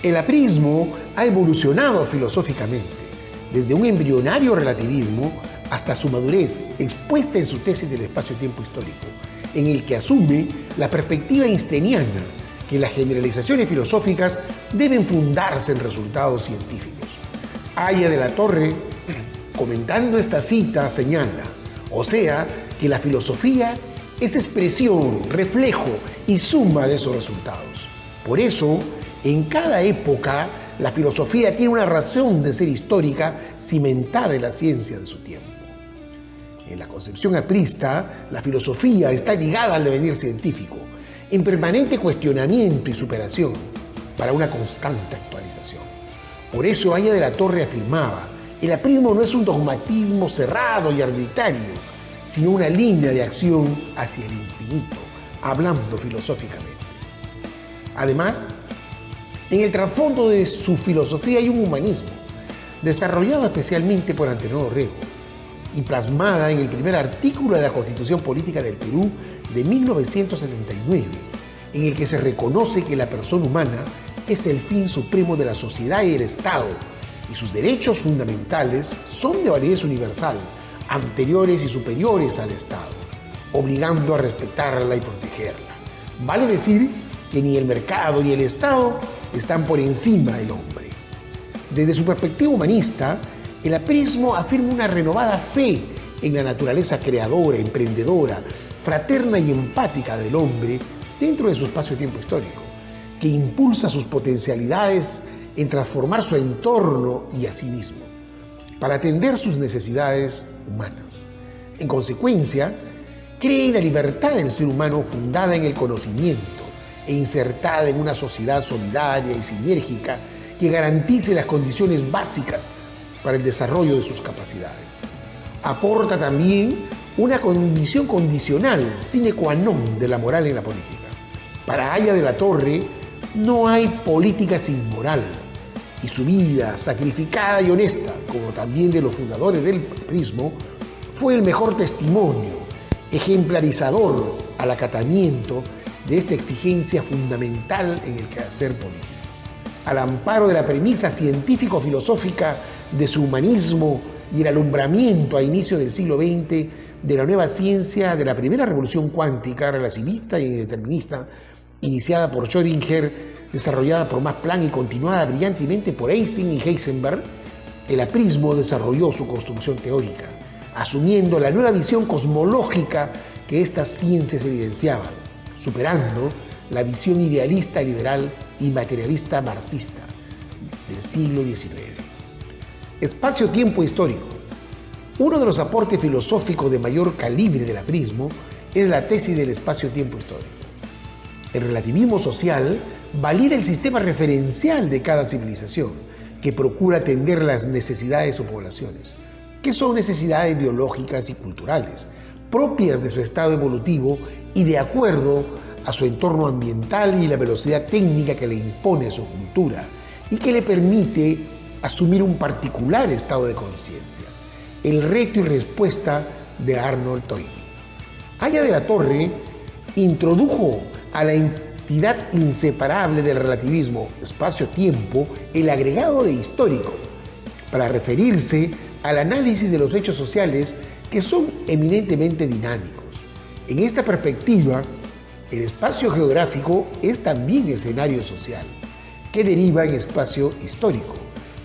El aprismo ha evolucionado filosóficamente, desde un embrionario relativismo hasta su madurez expuesta en su tesis del espacio-tiempo histórico, en el que asume la perspectiva einsteiniana que las generalizaciones filosóficas deben fundarse en resultados científicos. Aya de la Torre, comentando esta cita, señala, o sea, que la filosofía es expresión, reflejo y suma de esos resultados. Por eso, en cada época, la filosofía tiene una razón de ser histórica cimentada en la ciencia de su tiempo. En la concepción aprista, la filosofía está ligada al devenir científico, en permanente cuestionamiento y superación, para una constante actualización. Por eso Aya de la Torre afirmaba, el aprismo no es un dogmatismo cerrado y arbitrario, sino una línea de acción hacia el infinito, hablando filosóficamente. Además, en el trasfondo de su filosofía hay un humanismo, desarrollado especialmente por Antenor Orrego, y plasmada en el primer artículo de la Constitución Política del Perú de 1979, en el que se reconoce que la persona humana es el fin supremo de la sociedad y el Estado, y sus derechos fundamentales son de validez universal, anteriores y superiores al Estado, obligando a respetarla y protegerla. Vale decir que ni el mercado ni el Estado están por encima del hombre. Desde su perspectiva humanista, el aprismo afirma una renovada fe en la naturaleza creadora, emprendedora, fraterna y empática del hombre dentro de su espacio-tiempo histórico, que impulsa sus potencialidades en transformar su entorno y a sí mismo, para atender sus necesidades humanas. En consecuencia, cree en la libertad del ser humano fundada en el conocimiento e insertada en una sociedad solidaria y sinérgica que garantice las condiciones básicas para el desarrollo de sus capacidades. Aporta también una condición condicional, sine qua non, de la moral en la política. Para Aya de la Torre, no hay política sin moral, y su vida, sacrificada y honesta, como también de los fundadores del aprismo, fue el mejor testimonio, ejemplarizador al acatamiento de esta exigencia fundamental en el quehacer político. Al amparo de la premisa científico-filosófica de su humanismo y el alumbramiento a inicio del siglo XX de la nueva ciencia de la primera revolución cuántica, relativista y determinista, iniciada por Schrödinger, desarrollada por Max Planck y continuada brillantemente por Einstein y Heisenberg, el aprismo desarrolló su construcción teórica, asumiendo la nueva visión cosmológica que estas ciencias evidenciaban, superando la visión idealista liberal y materialista marxista del siglo XIX. Espacio-tiempo histórico. Uno de los aportes filosóficos de mayor calibre del aprismo es la tesis del espacio-tiempo histórico. El relativismo social valida el sistema referencial de cada civilización, que procura atender las necesidades de sus poblaciones, que son necesidades biológicas y culturales, propias de su estado evolutivo y de acuerdo a su entorno ambiental y la velocidad técnica que le impone su cultura y que le permite asumir un particular estado de conciencia. El reto y respuesta de Arnold Toynbee. Aya de la Torre introdujo a la entidad inseparable del relativismo espacio-tiempo el agregado de histórico para referirse al análisis de los hechos sociales que son eminentemente dinámicos. En esta perspectiva, el espacio geográfico es también escenario social, que deriva en espacio histórico.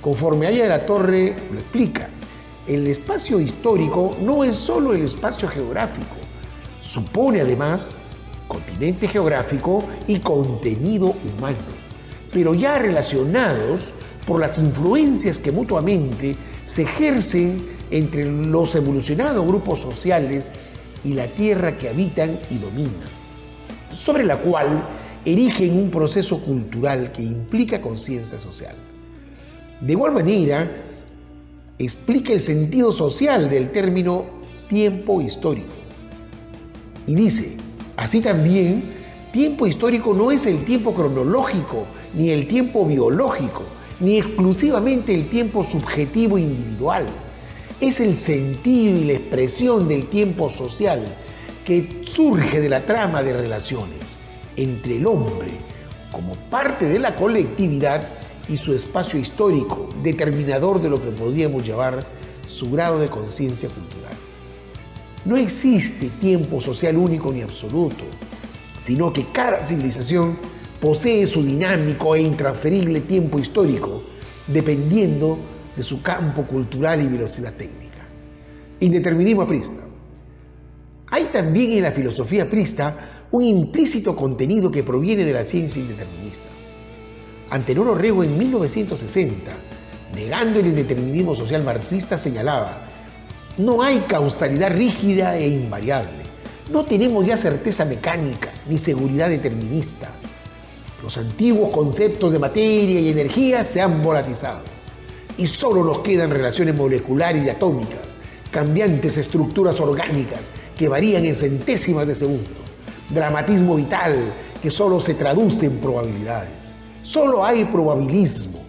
Conforme Aya de la Torre lo explica, el espacio histórico no es solo el espacio geográfico, supone además continente geográfico y contenido humano, pero ya relacionados por las influencias que mutuamente se ejercen entre los evolucionados grupos sociales y la tierra que habitan y dominan, sobre la cual erigen un proceso cultural que implica conciencia social. De igual manera, explica el sentido social del término tiempo histórico y dice: así también, tiempo histórico no es el tiempo cronológico, ni el tiempo biológico, ni exclusivamente el tiempo subjetivo individual. Es el sentido y la expresión del tiempo social que surge de la trama de relaciones entre el hombre, como parte de la colectividad y su espacio histórico, determinador de lo que podríamos llamar su grado de conciencia cultural. No existe tiempo social único ni absoluto, sino que cada civilización posee su dinámico e intransferible tiempo histórico, dependiendo de su campo cultural y velocidad técnica. Indeterminismo aprista. Hay también en la filosofía aprista un implícito contenido que proviene de la ciencia indeterminista. Antenor Orrego, en 1960, negando el indeterminismo social marxista, señalaba: no hay causalidad rígida e invariable. No tenemos ya certeza mecánica ni seguridad determinista. Los antiguos conceptos de materia y energía se han volatilizado y solo nos quedan relaciones moleculares y atómicas, cambiantes estructuras orgánicas que varían en centésimas de segundo, dramatismo vital que solo se traduce en probabilidades. Solo hay probabilismo,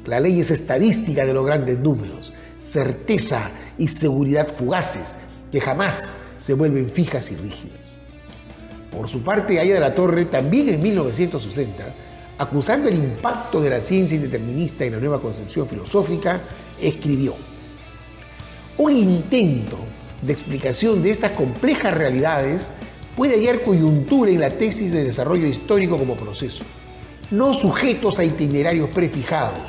la ley es estadística de los grandes números, certeza y seguridad fugaces que jamás se vuelven fijas y rígidas. Por su parte, Haya de la Torre, también en 1960, acusando el impacto de la ciencia indeterminista en la nueva concepción filosófica, escribió: un intento de explicación de estas complejas realidades puede hallar coyuntura en la tesis de desarrollo histórico como proceso, no sujetos a itinerarios prefijados.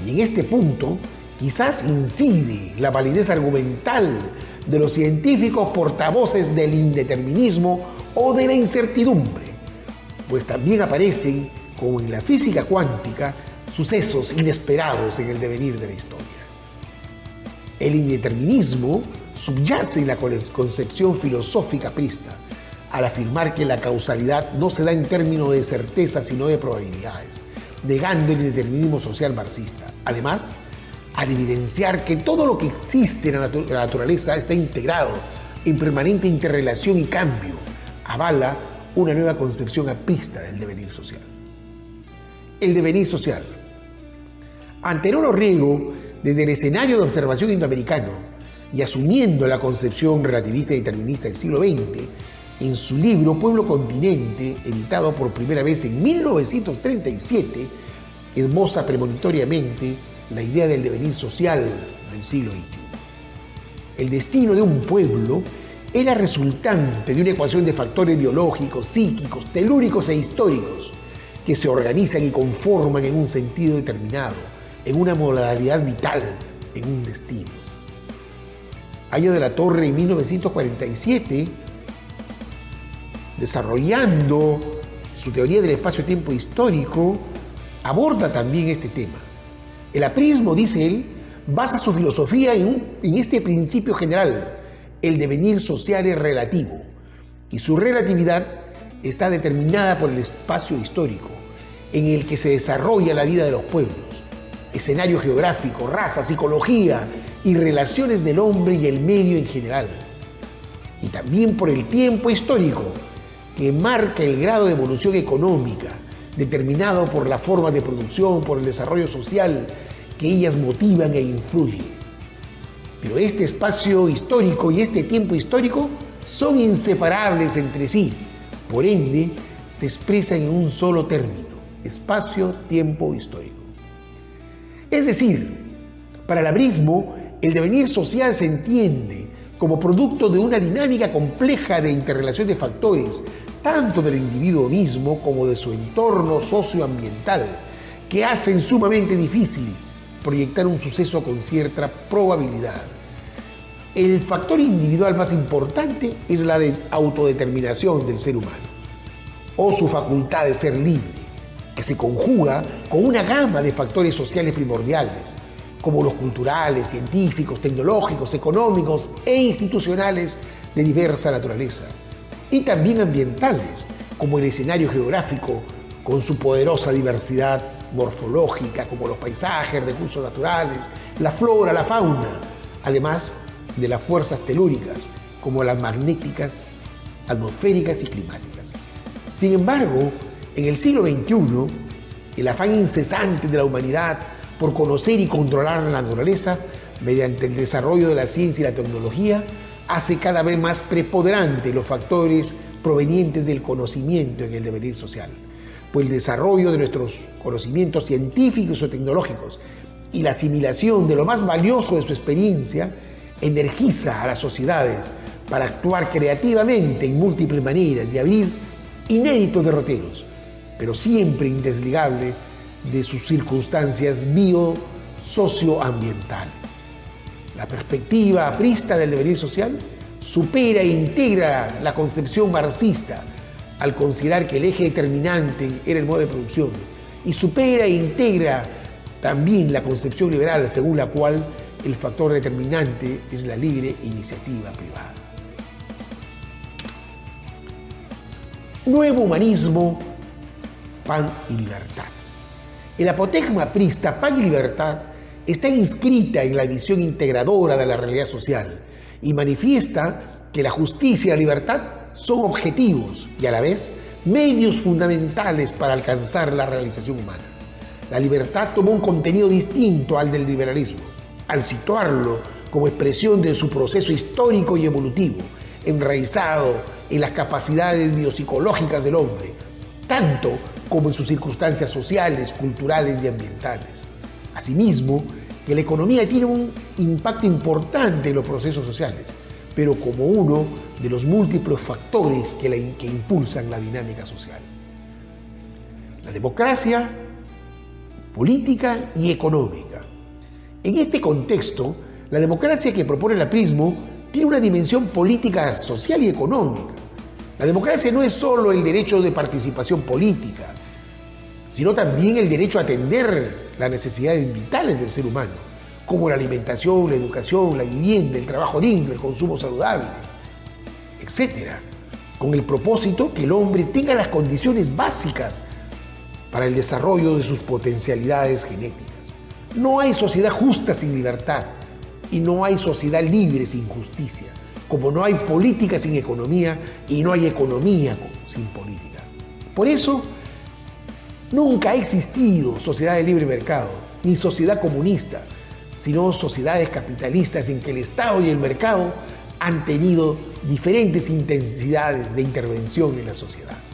Y en este punto, quizás incide la validez argumental de los científicos portavoces del indeterminismo o de la incertidumbre, pues también aparecen, como en la física cuántica, sucesos inesperados en el devenir de la historia. El indeterminismo subyace en la concepción filosófica aprista, al afirmar que la causalidad no se da en términos de certeza, sino de probabilidades, negando el indeterminismo social marxista. Además, al evidenciar que todo lo que existe en la naturaleza está integrado en permanente interrelación y cambio, avala una nueva concepción aprista del devenir social. El devenir social. Antenor Orrego, desde el escenario de observación indoamericano y asumiendo la concepción relativista y determinista del siglo XX, en su libro Pueblo Continente, editado por primera vez en 1937, esboza premonitoriamente la idea del devenir social del siglo XXI. El destino de un pueblo es la resultante de una ecuación de factores biológicos, psíquicos, telúricos e históricos que se organizan y conforman en un sentido determinado, en una modalidad vital, en un destino. Haya de la Torre, en 1947, desarrollando su teoría del espacio-tiempo histórico, aborda también este tema. El aprismo, dice él, basa su filosofía en este principio general: el devenir social es relativo, y su relatividad está determinada por el espacio histórico en el que se desarrolla la vida de los pueblos, escenario geográfico, raza, psicología y relaciones del hombre y el medio en general, y también por el tiempo histórico que marca el grado de evolución económica, determinado por la forma de producción, por el desarrollo social que ellas motivan e influyen. Pero este espacio histórico y este tiempo histórico son inseparables entre sí. Por ende, se expresan en un solo término: espacio-tiempo histórico. Es decir, para el aprismo, el devenir social se entiende como producto de una dinámica compleja de interrelación de factores, tanto del individuo mismo como de su entorno socioambiental, que hacen sumamente difícil proyectar un suceso con cierta probabilidad. El factor individual más importante es la de autodeterminación del ser humano, o su facultad de ser libre, que se conjuga con una gama de factores sociales primordiales, como los culturales, científicos, tecnológicos, económicos e institucionales de diversa naturaleza, y también ambientales, como el escenario geográfico, con su poderosa diversidad morfológica, como los paisajes, recursos naturales, la flora, la fauna, además de las fuerzas telúricas, como las magnéticas, atmosféricas y climáticas. Sin embargo, en el siglo XXI, el afán incesante de la humanidad por conocer y controlar la naturaleza, mediante el desarrollo de la ciencia y la tecnología, hace cada vez más preponderante los factores provenientes del conocimiento en el devenir social, pues el desarrollo de nuestros conocimientos científicos o tecnológicos y la asimilación de lo más valioso de su experiencia energiza a las sociedades para actuar creativamente en múltiples maneras y abrir inéditos derroteros, pero siempre indesligable de sus circunstancias bio-socioambientales. La perspectiva aprista del devenir social supera e integra la concepción marxista al considerar que el eje determinante era el modo de producción, y supera e integra también la concepción liberal según la cual el factor determinante es la libre iniciativa privada. Nuevo humanismo, pan y libertad. El apotegma aprista pan y libertad está inscrita en la visión integradora de la realidad social y manifiesta que la justicia y la libertad son objetivos y a la vez medios fundamentales para alcanzar la realización humana. La libertad tomó un contenido distinto al del liberalismo, al situarlo como expresión de su proceso histórico y evolutivo, enraizado en las capacidades biopsicológicas del hombre, tanto como en sus circunstancias sociales, culturales y ambientales. Asimismo, que la economía tiene un impacto importante en los procesos sociales, pero como uno de los múltiples factores que impulsan la dinámica social. La democracia política y económica. En este contexto, la democracia que propone el aprismo tiene una dimensión política, social y económica. La democracia no es solo el derecho de participación política, sino también el derecho a atender las necesidades vitales del ser humano, como la alimentación, la educación, la vivienda, el trabajo digno, el consumo saludable, etc., con el propósito que el hombre tenga las condiciones básicas para el desarrollo de sus potencialidades genéticas. No hay sociedad justa sin libertad y no hay sociedad libre sin justicia, como no hay política sin economía y no hay economía sin política. Por eso, nunca ha existido sociedad de libre mercado, ni sociedad comunista, sino sociedades capitalistas en que el Estado y el mercado han tenido diferentes intensidades de intervención en la sociedad.